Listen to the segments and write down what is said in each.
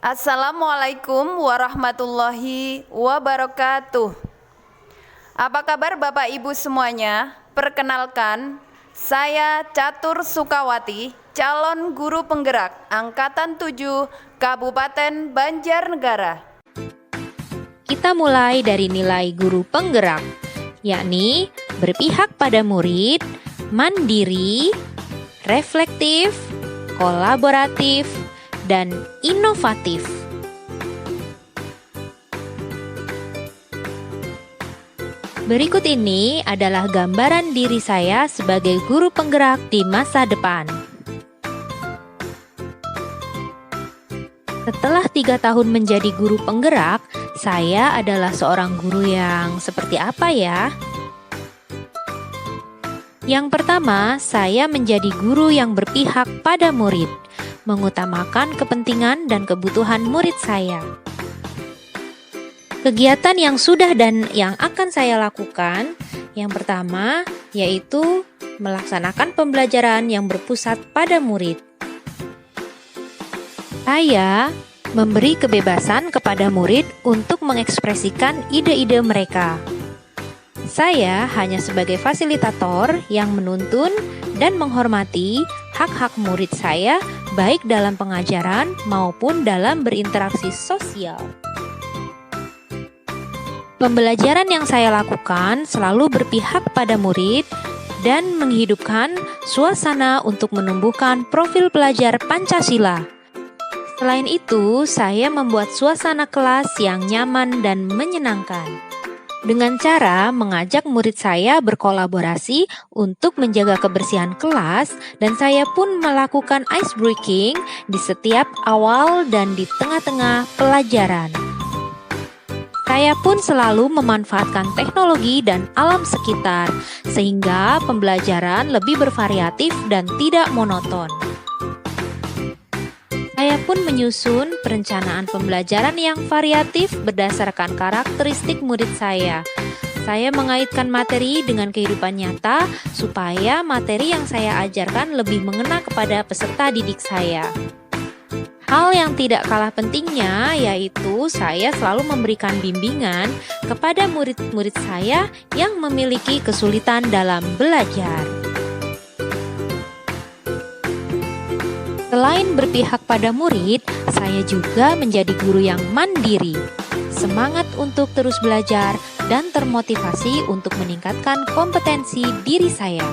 Assalamualaikum warahmatullahi wabarakatuh. Apa kabar Bapak Ibu semuanya? Perkenalkan, saya Catur Sukawati, calon guru penggerak Angkatan 7 Kabupaten Banjarnegara. Kita mulai dari nilai guru penggerak, yakni berpihak pada murid, mandiri, reflektif, kolaboratif, dan inovatif. Berikut ini adalah gambaran diri saya sebagai guru penggerak di masa depan. Setelah 3 tahun menjadi guru penggerak, saya adalah seorang guru yang seperti apa ya? Yang pertama, saya menjadi guru yang berpihak pada murid, mengutamakan kepentingan dan kebutuhan murid saya. Kegiatan yang sudah dan yang akan saya lakukan, yang pertama yaitu melaksanakan pembelajaran yang berpusat pada murid. Saya memberi kebebasan kepada murid untuk mengekspresikan ide-ide mereka. Saya hanya sebagai fasilitator yang menuntun dan menghormati hak-hak murid saya, baik dalam pengajaran maupun dalam berinteraksi sosial. Pembelajaran yang saya lakukan selalu berpihak pada murid dan menghidupkan suasana untuk menumbuhkan profil pelajar Pancasila. Selain itu, saya membuat suasana kelas yang nyaman dan menyenangkan dengan cara mengajak murid saya berkolaborasi untuk menjaga kebersihan kelas, dan saya pun melakukan ice breaking di setiap awal dan di tengah-tengah pelajaran. Saya pun selalu memanfaatkan teknologi dan alam sekitar, sehingga pembelajaran lebih bervariatif dan tidak monoton. Saya pun menyusun perencanaan pembelajaran yang variatif berdasarkan karakteristik murid saya. Saya mengaitkan materi dengan kehidupan nyata, supaya materi yang saya ajarkan lebih mengena kepada peserta didik saya. Hal yang tidak kalah pentingnya yaitu saya selalu memberikan bimbingan kepada murid-murid saya yang memiliki kesulitan dalam belajar. Selain berpihak pada murid, saya juga menjadi guru yang mandiri, semangat untuk terus belajar, dan termotivasi untuk meningkatkan kompetensi diri saya.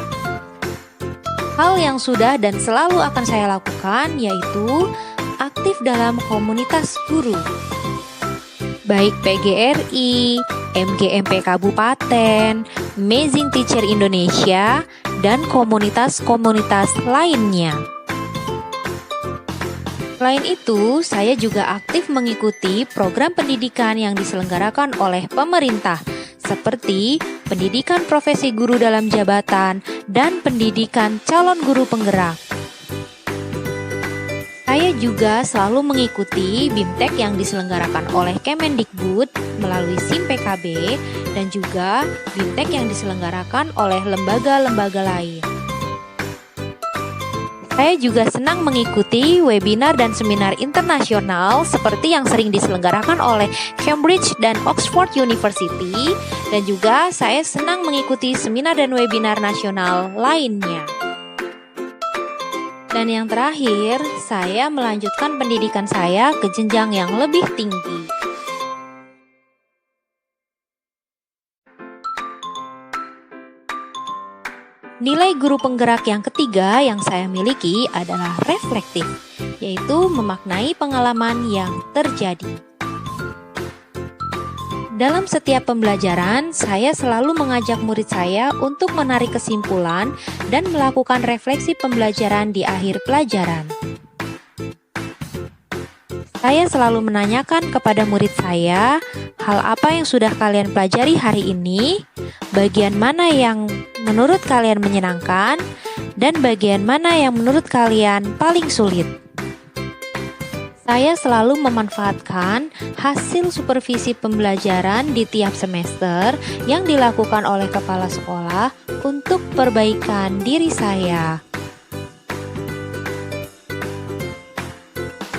Hal yang sudah dan selalu akan saya lakukan yaitu aktif dalam komunitas guru, baik PGRI, MGMP Kabupaten, Amazing Teacher Indonesia, dan komunitas-komunitas lainnya. Selain itu, saya juga aktif mengikuti program pendidikan yang diselenggarakan oleh pemerintah, seperti pendidikan profesi guru dalam jabatan dan pendidikan calon guru penggerak. Saya juga selalu mengikuti BIMTEK yang diselenggarakan oleh Kemendikbud melalui SIM PKB, dan juga BIMTEK yang diselenggarakan oleh lembaga-lembaga lain. Saya juga senang mengikuti webinar dan seminar internasional seperti yang sering diselenggarakan oleh Cambridge dan Oxford University, dan juga saya senang mengikuti seminar dan webinar nasional lainnya. Dan yang terakhir, saya melanjutkan pendidikan saya ke jenjang yang lebih tinggi. Nilai guru penggerak yang ketiga yang saya miliki adalah reflektif, yaitu memaknai pengalaman yang terjadi. Dalam setiap pembelajaran, saya selalu mengajak murid saya untuk menarik kesimpulan dan melakukan refleksi pembelajaran di akhir pelajaran. Saya selalu menanyakan kepada murid saya, hal apa yang sudah kalian pelajari hari ini, bagian mana yang menurut kalian menyenangkan, dan bagian mana yang menurut kalian paling sulit. Saya selalu memanfaatkan hasil supervisi pembelajaran di tiap semester yang dilakukan oleh kepala sekolah untuk perbaikan diri saya.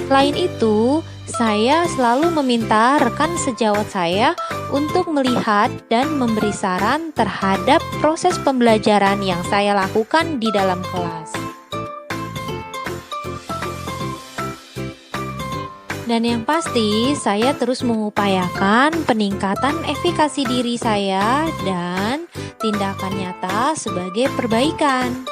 Selain itu, Saya selalu meminta rekan sejawat saya untuk melihat dan memberi saran terhadap proses pembelajaran yang saya lakukan di dalam kelas. Dan yang pasti, saya terus mengupayakan peningkatan efikasi diri saya dan tindakan nyata sebagai perbaikan.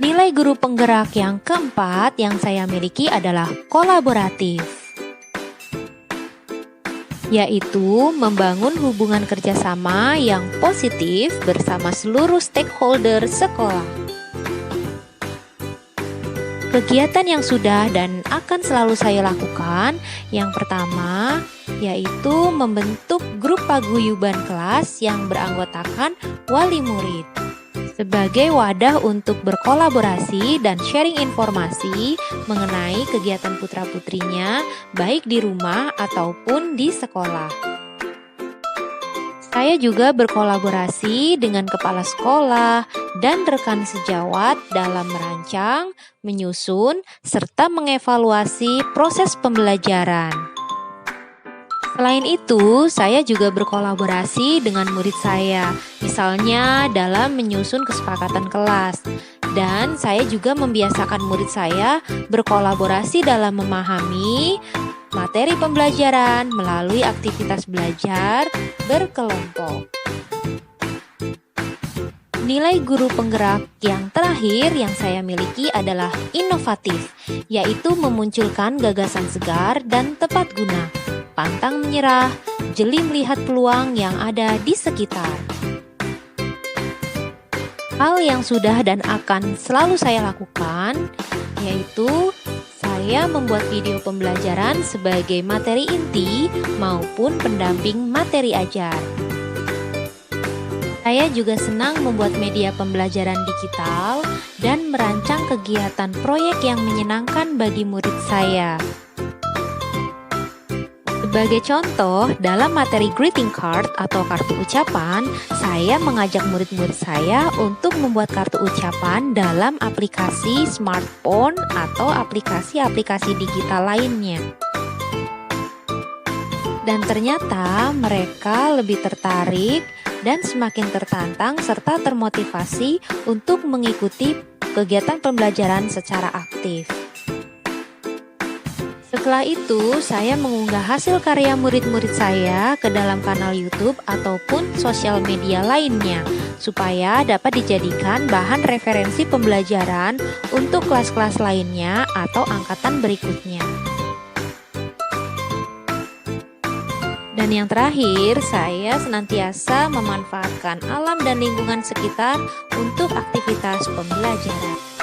Nilai guru penggerak yang keempat yang saya miliki adalah kolaboratif, yaitu membangun hubungan kerjasama yang positif bersama seluruh stakeholder sekolah. Kegiatan yang sudah dan akan selalu saya lakukan, yang pertama yaitu membentuk grup paguyuban kelas yang beranggotakan wali murid sebagai wadah untuk berkolaborasi dan sharing informasi mengenai kegiatan putra-putrinya baik di rumah ataupun di sekolah. Saya juga berkolaborasi dengan kepala sekolah dan rekan sejawat dalam merancang, menyusun, serta mengevaluasi proses pembelajaran. Selain itu, saya juga berkolaborasi dengan murid saya, misalnya dalam menyusun kesepakatan kelas. Dan saya juga membiasakan murid saya berkolaborasi dalam memahami materi pembelajaran melalui aktivitas belajar berkelompok. Nilai guru penggerak yang terakhir yang saya miliki adalah inovatif, yaitu memunculkan gagasan segar dan tepat guna, pantang menyerah, jeli melihat peluang yang ada di sekitar. Hal yang sudah dan akan selalu saya lakukan, yaitu saya membuat video pembelajaran sebagai materi inti maupun pendamping materi ajar. Saya juga senang membuat media pembelajaran digital dan merancang kegiatan proyek yang menyenangkan bagi murid saya. Sebagai contoh, dalam materi greeting card atau kartu ucapan, saya mengajak murid-murid saya untuk membuat kartu ucapan dalam aplikasi smartphone atau aplikasi-aplikasi digital lainnya. Dan ternyata mereka lebih tertarik dan semakin tertantang serta termotivasi untuk mengikuti kegiatan pembelajaran secara aktif. Setelah itu, saya mengunggah hasil karya murid-murid saya ke dalam kanal YouTube ataupun sosial media lainnya, supaya dapat dijadikan bahan referensi pembelajaran untuk kelas-kelas lainnya atau angkatan berikutnya. Dan yang terakhir, saya senantiasa memanfaatkan alam dan lingkungan sekitar untuk aktivitas pembelajaran.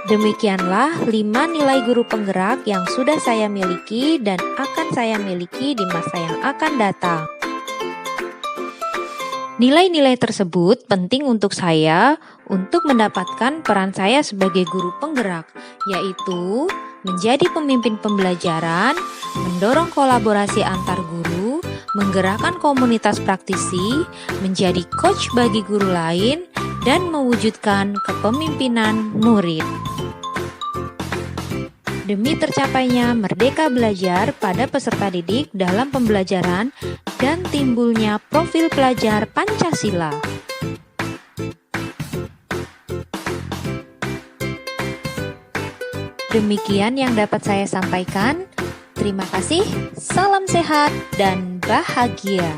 Demikianlah 5 nilai guru penggerak yang sudah saya miliki dan akan saya miliki di masa yang akan datang. Nilai-nilai tersebut penting untuk saya untuk mendapatkan peran saya sebagai guru penggerak, yaitu menjadi pemimpin pembelajaran, mendorong kolaborasi antar guru, menggerakkan komunitas praktisi, menjadi coach bagi guru lain, dan mewujudkan kepemimpinan murid. Demi tercapainya merdeka belajar pada peserta didik dalam pembelajaran dan timbulnya profil pelajar Pancasila. Demikian yang dapat saya sampaikan. Terima kasih, salam sehat dan bahagia.